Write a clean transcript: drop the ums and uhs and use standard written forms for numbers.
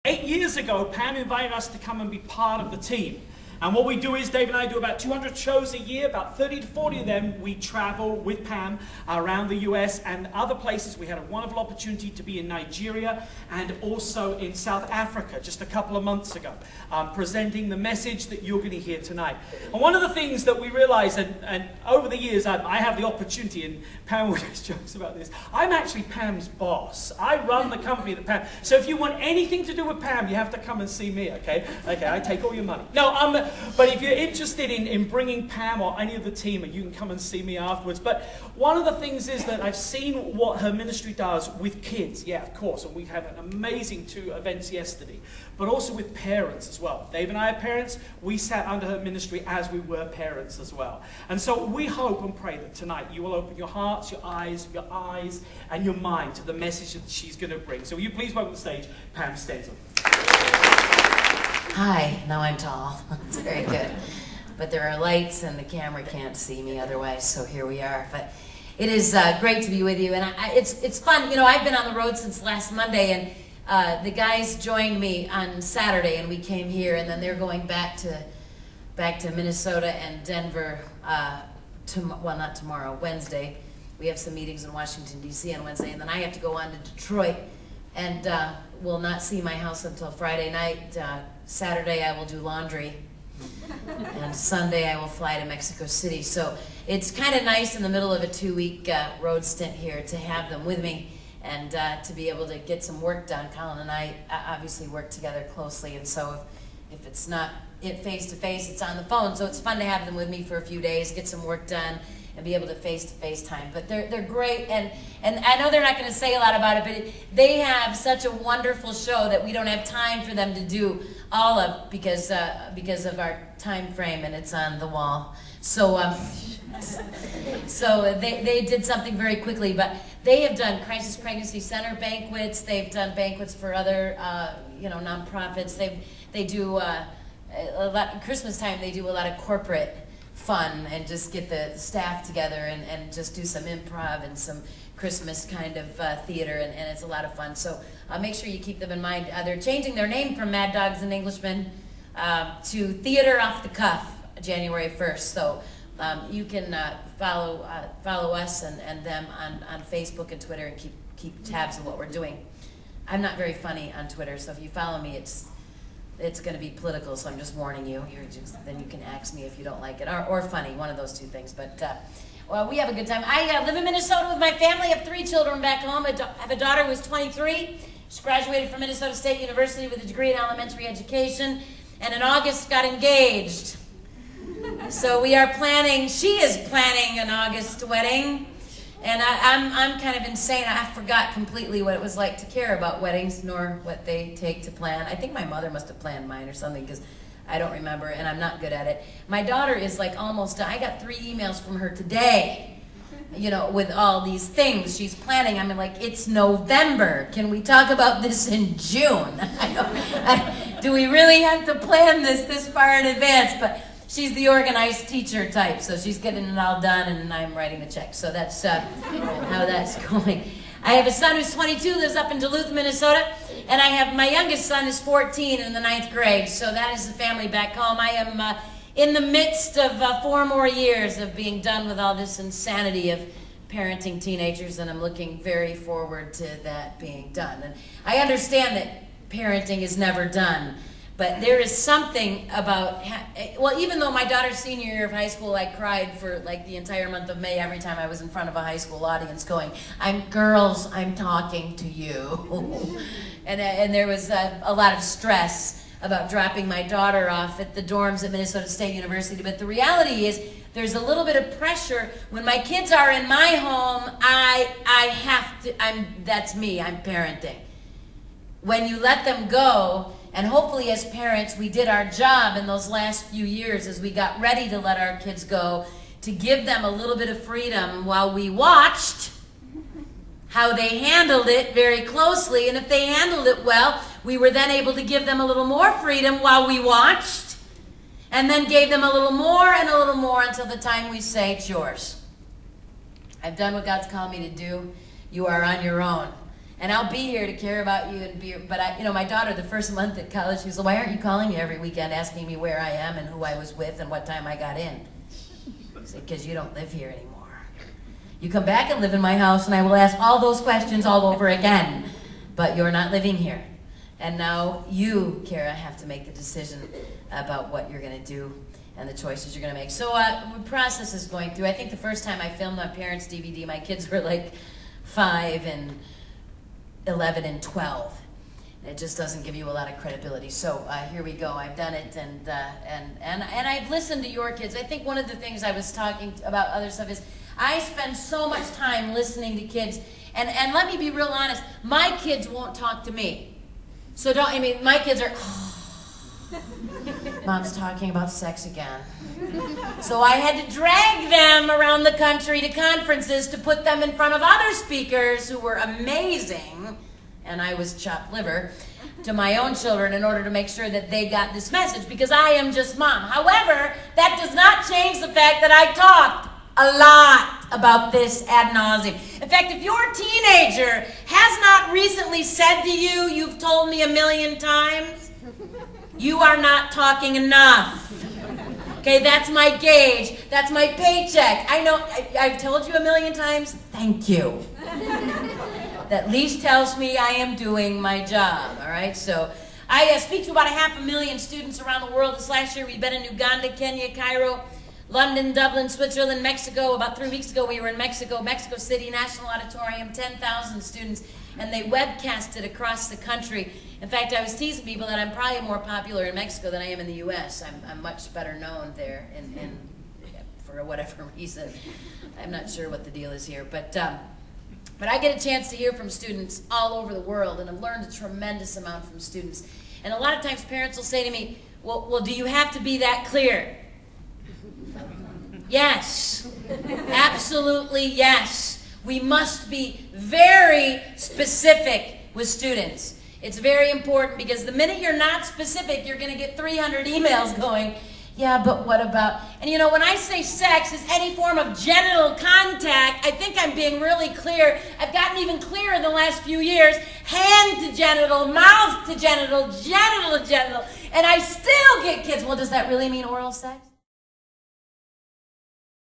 8 years ago, Pam invited us to come and be part of the team. And what we do is, Dave and I do about 200 shows a year, about 30 to 40 of them. We travel with Pam around the US and other places. We had a wonderful opportunity to be in Nigeria and also in South Africa just a couple of months ago, presenting the message that you're going to hear tonight. And one of the things that we realized, and over the years, I have the opportunity, and Pam always jokes about this, I'm actually Pam's boss. I run the company that Pam, so if you want anything to do with Pam, you have to come and see me, okay? Okay, I take all your money. No, but if you're interested in bringing Pam or any of the team, you can come and see me afterwards. But one of the things is that I've seen what her ministry does with kids. Yeah, of course. And we had an amazing 2 events yesterday. But also with parents as well. Dave and I are parents. We sat under her ministry as we were parents as well. And so we hope and pray that tonight you will open your hearts, your eyes, and your mind to the message that she's going to bring. So will you please welcome to the stage Pam Stenzel. Hi, now I'm tall. It's very good. But there are lights and the camera can't see me otherwise, so here we are. But it is great to be with you, and it's fun. You know, I've been on the road since last Monday, and the guys joined me on Saturday, and we came here, and then they're going back to Minnesota and Denver, well, not tomorrow, Wednesday. We have some meetings in Washington, D.C. on Wednesday, and then I have to go on to Detroit, and will not see my house until Friday night. Saturday I will do laundry, and Sunday I will fly to Mexico City. So it's kind of nice in the middle of a 2-week road stint here to have them with me and to be able to get some work done. Colin and I obviously work together closely, and so if it's not face-to-face, it's on the phone. So it's fun to have them with me for a few days, get some work done, and be able to face-to-face time. But they're great, and I know they're not going to say a lot about it, but they have such a wonderful show that we don't have time for them to do all of because of our time frame, and it's on the wall. So so they did something very quickly, but they have done Crisis Pregnancy Center banquets. They've done banquets for other nonprofits. They do a lot Christmas time. They do a lot of corporate fun and just get the staff together and just do some improv and some Christmas kind of theater, and it's a lot of fun. So make sure you keep them in mind. They're changing their name from Mad Dogs and Englishmen to Theater Off the Cuff, January 1st. So you can follow us and them on Facebook and Twitter and keep tabs of what we're doing. I'm not very funny on Twitter, so if you follow me, it's going to be political, so I'm just warning you. Then you can ask me if you don't like it, or funny, one of those 2 things. But well, we have a good time. I live in Minnesota with my family. I have 3 children back home. I have a daughter who's 23. She graduated from Minnesota State University with a degree in elementary education, and in August got engaged. So we are planning. She is planning an August wedding. And I'm kind of insane. I forgot completely what it was like to care about weddings, nor what they take to plan. I think my mother must have planned mine or something, because I don't remember, and I'm not good at it. My daughter is like almost done. I got 3 emails from her today, you know, with all these things she's planning. I'm like, it's November. Can we talk about this in June? Do we really have to plan this far in advance? But she's the organized teacher type, so she's getting it all done, and I'm writing the check. So that's how that's going. I have a son who's 22, lives up in Duluth, Minnesota, and I have my youngest son is 14 in the 9th grade. So that is the family back home. I am in the midst of 4 more years of being done with all this insanity of parenting teenagers, and I'm looking very forward to that being done. And I understand that parenting is never done. But there is something about, well, even though my daughter's senior year of high school, I cried for like the entire month of May every time I was in front of a high school audience going, girls, I'm talking to you. and there was a lot of stress about dropping my daughter off at the dorms at Minnesota State University. But the reality is there's a little bit of pressure. When my kids are in my home, I have to, that's me, I'm parenting. When you let them go, and hopefully as parents, we did our job in those last few years as we got ready to let our kids go, to give them a little bit of freedom while we watched how they handled it very closely. And if they handled it well, we were then able to give them a little more freedom while we watched, and then gave them a little more and a little more until the time we say, it's yours. I've done what God's called me to do. You are on your own. And I'll be here to care about you and be. But you know, my daughter, the first month at college, she was like, "Why aren't you calling me every weekend, asking me where I am and who I was with and what time I got in?" I said, "Because you don't live here anymore. You come back and live in my house, and I will ask all those questions all over again. But you're not living here. And now you, Kara, have to make the decision about what you're going to do and the choices you're going to make." So the process is going through. I think the first time I filmed on Parents DVD, my kids were like 5 and 11 and 12. It just doesn't give you a lot of credibility. So here we go. I've done it, and I've listened to your kids. I think one of the things I was talking about other stuff is I spend so much time listening to kids, and let me be real honest. My kids won't talk to me. So don't. I mean, my kids are. Mom's talking about sex again. So I had to drag them around the country to conferences to put them in front of other speakers who were amazing, and I was chopped liver to my own children in order to make sure that they got this message, because I am just mom. However, that does not change the fact that I talked a lot about this ad nauseum. In fact, if your teenager has not recently said to you, "You've told me 1,000,000 times," you are not talking enough. Okay, that's my gauge. That's my paycheck. I know, I've told you 1,000,000 times. Thank you. That at least tells me I am doing my job, all right? So I speak to about 500,000 students around the world. This last year we've been in Uganda, Kenya, Cairo, London, Dublin, Switzerland, Mexico. About 3 weeks ago we were in Mexico, Mexico City National Auditorium, 10,000 students, and they webcast it across the country. In fact, I was teasing people that I'm probably more popular in Mexico than I am in the U.S. I'm much better known there for whatever reason. I'm not sure what the deal is here, but I get a chance to hear from students all over the world, and I've learned a tremendous amount from students. And a lot of times parents will say to me, well, do you have to be that clear? Yes, absolutely yes. We must be very specific with students. It's very important, because the minute you're not specific, you're going to get 300 emails going, "Yeah, but what about..." And you know, when I say sex is any form of genital contact, I think I'm being really clear. I've gotten even clearer in the last few years. Hand to genital, mouth to genital, genital to genital. And I still get kids, "Well, does that really mean oral sex?"